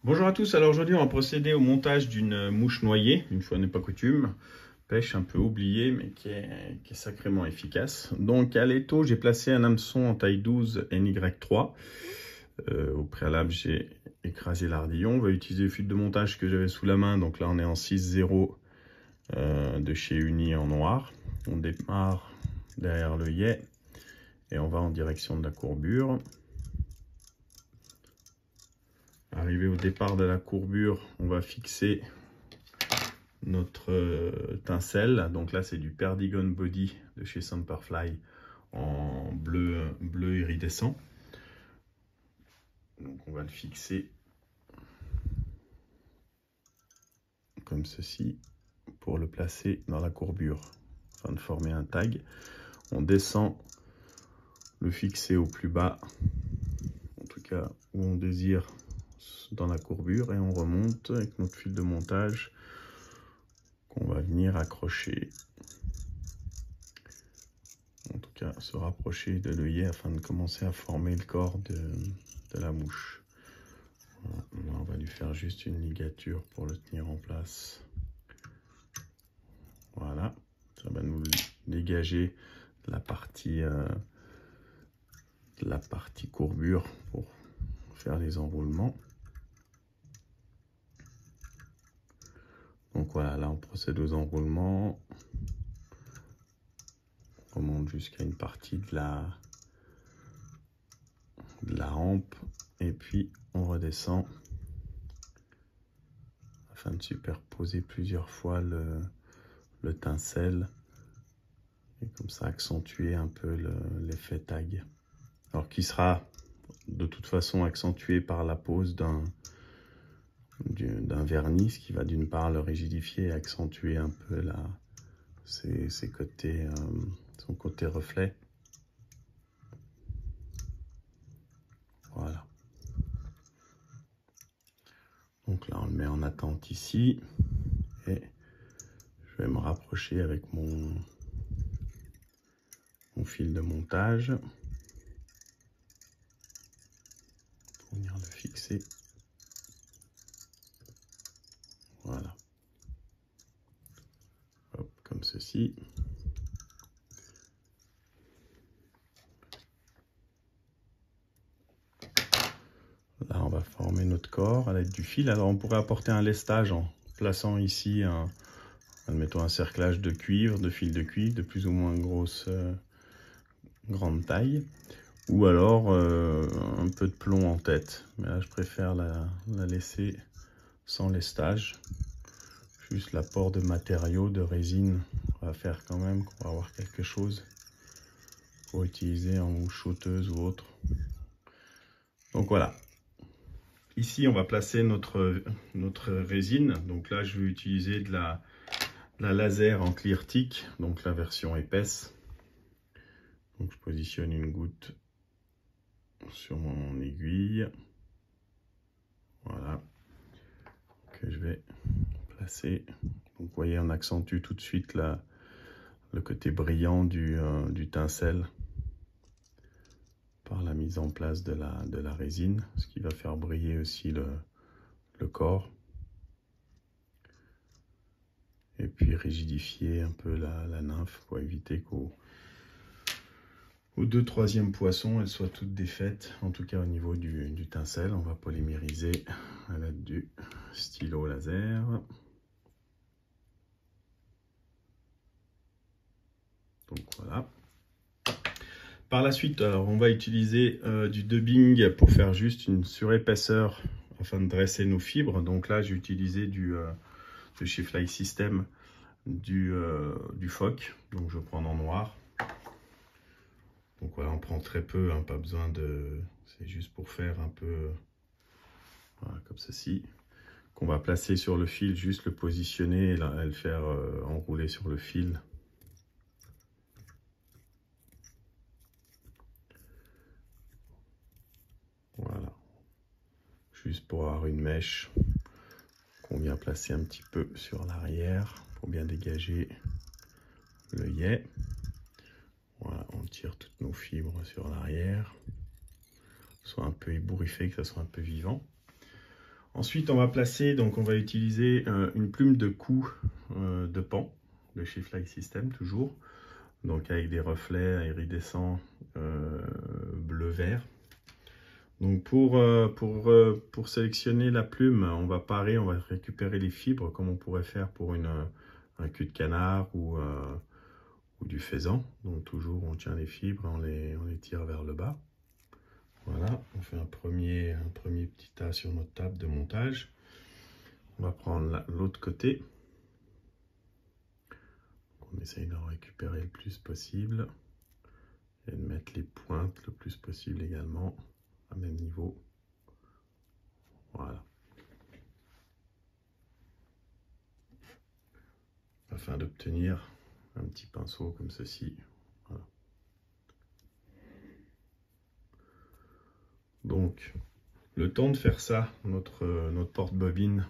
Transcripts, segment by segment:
Bonjour à tous, alors aujourd'hui on va procéder au montage d'une mouche noyée, une fois n'est pas coutume, pêche un peu oubliée mais qui est sacrément efficace. Donc à l'étau j'ai placé un hameçon en taille 12 NY3, au préalable j'ai écrasé l'ardillon, on va utiliser le fil de montage que j'avais sous la main, donc là on est en 6-0 de chez Uni en noir. On démarre derrière l'œillet et on va en direction de la courbure. Arrivé au départ de la courbure, on va fixer notre tincelle. Donc là, c'est du Perdigon Body de chez Semperfli en bleu iridescent. Donc on va le fixer comme ceci pour le placer dans la courbure afin de former un tag. On descend le fixer au plus bas, en tout cas où on désire dans la courbure, et on remonte avec notre fil de montage qu'on va venir accrocher, en tout cas se rapprocher de l'œillet afin de commencer à former le corps de la mouche. Voilà, là on va lui faire juste une ligature pour le tenir en place. Voilà, ça va nous dégager la partie courbure pour faire les enroulements. Donc voilà, là on procède aux enroulements. On remonte jusqu'à une partie de la hampe et puis on redescend afin de superposer plusieurs fois le tincelle et comme ça accentuer un peu l'effet tag. Alors qui sera de toute façon accentué par la pose d'un vernis, ce qui va d'une part le rigidifier et accentuer un peu ses côtés, son côté reflet. Voilà. Donc là on le met en attente ici et je vais me rapprocher avec mon fil de montage pour venir le fixer. Voilà. Hop, comme ceci. Là, on va former notre corps à l'aide du fil. Alors, on pourrait apporter un lestage en plaçant ici admettons un cerclage de cuivre, de fil de cuivre de plus ou moins grande taille. Ou alors un peu de plomb en tête. Mais là, je préfère la laisser sans lestage. Juste l'apport de matériaux, de résine, on va faire quand même, qu'on va avoir quelque chose pour utiliser en mouche sauteuse ou autre. Donc voilà. Ici, on va placer notre résine. Donc là, je vais utiliser de la laser en clear thick, donc la version épaisse. Donc je positionne une goutte sur mon aiguille. Voilà. Que je vais placer. Donc vous voyez, on accentue tout de suite le côté brillant du tincelle par la mise en place de la résine, ce qui va faire briller aussi le corps. Et puis rigidifier un peu la nymphe pour éviter qu'au 2/3e poisson, elles soient toutes défaites. En tout cas au niveau du tincelle, on va polymériser à l'aide du stylo laser. Donc voilà. Par la suite, alors, on va utiliser du dubbing pour faire juste une surépaisseur afin de dresser nos fibres. Donc là, j'ai utilisé de chez Fly System du phoque. Donc je prends en noir. Donc voilà, on prend très peu, hein, pas besoin de... C'est juste pour faire un peu... Voilà, comme ceci. Qu'on va placer sur le fil, juste le positionner et le faire enrouler sur le fil. Voilà. Juste pour avoir une mèche qu'on vient placer un petit peu sur l'arrière pour bien dégager l'œillet. Voilà, on tire toutes nos fibres sur l'arrière, soit un peu ébouriffé, que ça soit un peu vivant. Ensuite, on va placer, donc on va utiliser une plume de cou de pan de chez Fly System toujours, donc avec des reflets iridescents bleu-vert. Donc pour sélectionner la plume, on va parer, on va récupérer les fibres comme on pourrait faire pour un cul de canard ou du faisan. Donc toujours on tient les fibres, on les tire vers le bas. Voilà, on fait un premier petit tas sur notre table de montage. On va prendre l'autre côté. On essaye d'en récupérer le plus possible et de mettre les pointes le plus possible également à même niveau. Voilà. Afin d'obtenir un petit pinceau comme ceci. Voilà. Donc, le temps de faire ça, notre porte-bobine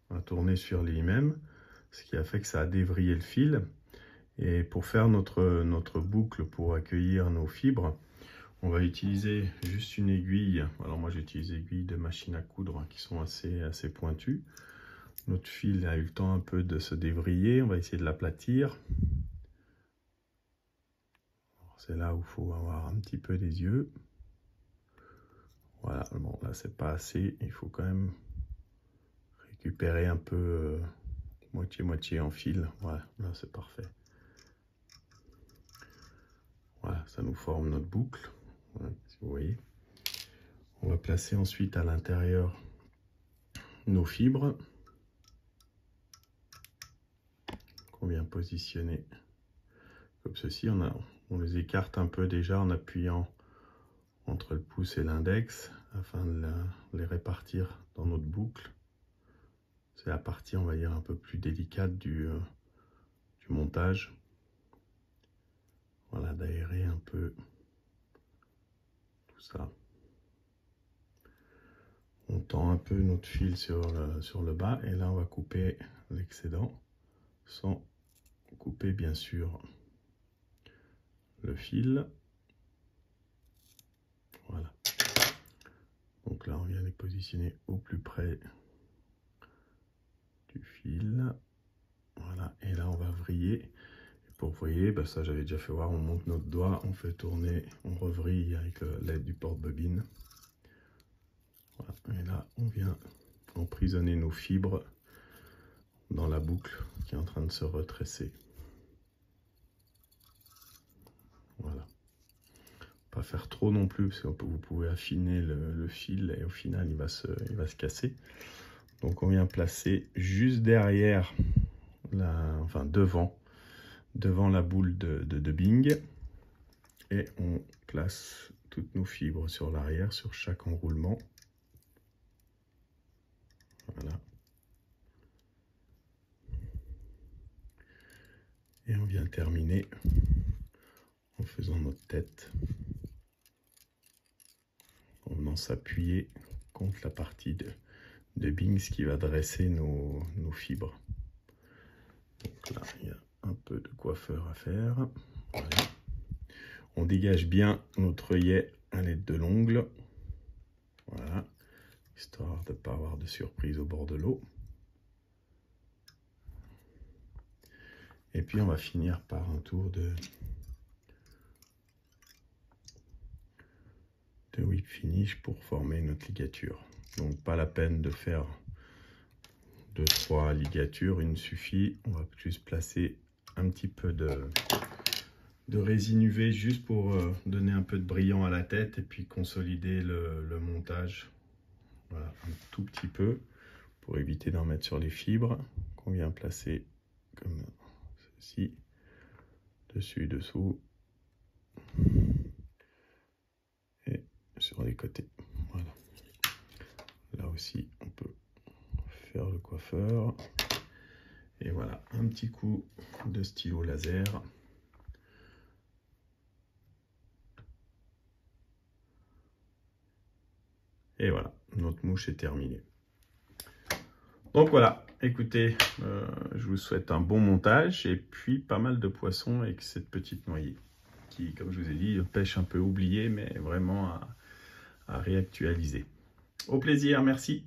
a tourné sur lui-même, ce qui a fait que ça a dévrillé le fil. Et pour faire notre boucle pour accueillir nos fibres, on va utiliser juste une aiguille. Alors moi j'utilise des aiguilles de machine à coudre qui sont assez pointues. Notre fil a eu le temps un peu de se dévriller, on va essayer de l'aplatir. C'est là où il faut avoir un petit peu des yeux. Voilà, bon là c'est pas assez, il faut quand même récupérer un peu moitié-moitié en fil. Voilà, là c'est parfait. Voilà, ça nous forme notre boucle, voilà, si vous voyez. On va placer ensuite à l'intérieur nos fibres qu'on vient positionner comme ceci. On les écarte un peu déjà en appuyant entre le pouce et l'index afin de les répartir dans notre boucle. C'est la partie, on va dire, un peu plus délicate du montage. Voilà, d'aérer un peu tout ça. On tend un peu notre fil sur le bas et là on va couper l'excédent sans couper bien sûr le fil. Voilà. Donc là on vient les positionner au plus près du fil. Voilà, et là on va vriller. Et pour vriller, bah ça j'avais déjà fait voir, on monte notre doigt, on fait tourner, on revrille avec l'aide du porte-bobine. Voilà. Et là on vient emprisonner nos fibres dans la boucle qui est en train de se retresser. Voilà. Pas faire trop non plus parce que vous pouvez affiner le fil et au final il va se casser. Donc on vient placer juste derrière, enfin devant la boule de Bing et on place toutes nos fibres sur l'arrière sur chaque enroulement. Voilà. Et on vient terminer en faisant notre tête, en venant s'appuyer contre la partie de Bing, ce qui va dresser nos fibres. Donc là, il y a un peu de coiffeur à faire. Voilà. On dégage bien notre œillet à l'aide de l'ongle. Voilà, histoire de ne pas avoir de surprise au bord de l'eau. Et puis on va finir par un tour de whip finish pour former notre ligature. Donc pas la peine de faire 2-3 ligatures, une suffit. On va juste placer un petit peu de résine UV juste pour donner un peu de brillant à la tête et puis consolider le montage. Voilà, un tout petit peu pour éviter d'en mettre sur les fibres qu'on vient placer comme ceci, dessus, dessous et sur les côtés. Voilà. Là aussi, on peut faire le coiffeur. Et voilà, un petit coup de stylo laser. Et voilà, notre mouche est terminée. Donc voilà, écoutez, je vous souhaite un bon montage et puis pas mal de poissons avec cette petite noyée qui, comme je vous ai dit, pêche un peu oubliée, mais vraiment à réactualiser. Au plaisir, merci.